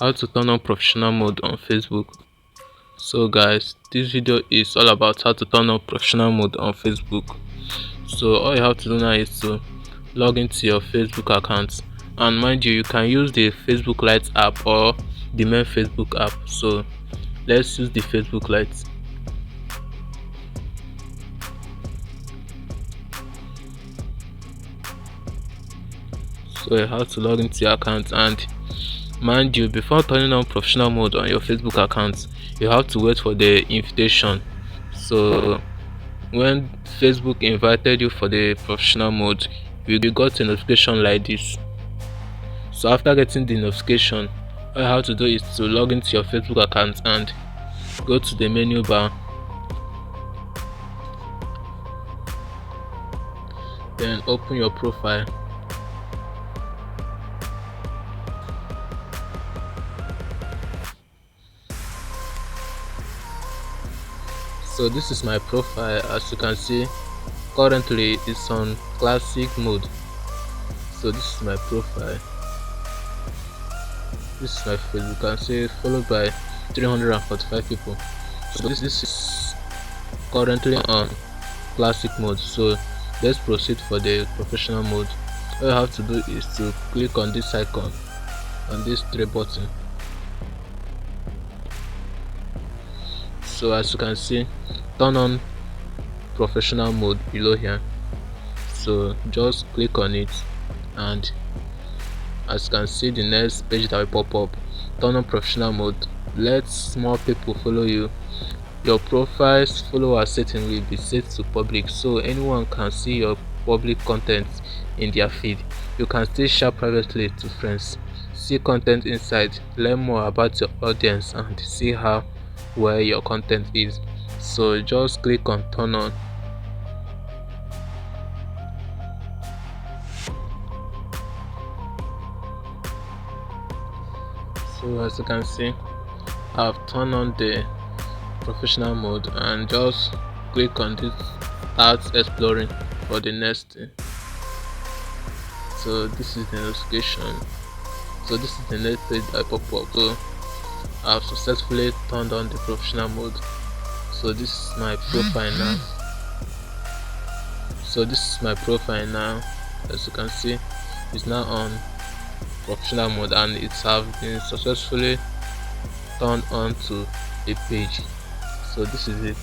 How to turn on professional mode on Facebook. So guys, this video is all about how to turn on professional mode on Facebook. So all you have to do now is to log into your Facebook account, and mind you, you can use the Facebook Lite app or the main Facebook app. So let's use the Facebook Lite. So you have to log into your account, and mind you, before turning on professional mode on your Facebook account, you have to wait for the invitation. So when Facebook invited you for the professional mode, you got a notification like this. So after getting the notification, all you have to do is to log into your Facebook account and go to the menu bar, then open your profile. So this is my profile. As you can see, currently it's on classic mode. So this is my profile. This is my face. You can see followed by 345 people. So this is currently on classic mode. So let's proceed for the professional mode. All you have to do is to click on this icon, on this three button. So as you can see, turn on professional mode below here. So just click on it, and as you can see, the next page that will pop up, turn on professional mode. Let small people follow you. Your profile's follower setting will be set to public, so anyone can see your public content in their feed. You can still share privately to friends, see content inside, learn more about your audience, and see how well your content is. So just click on turn on. So as you can see, I've turned on the professional mode, and just click on this start exploring for the next thing. So this is the notification. So this is the next page that pop up. So I've successfully turned on the professional mode. So this is my profile now. So this is my profile now. As you can see, it's now on professional mode, and it's have been successfully turned on to a page. So this is it.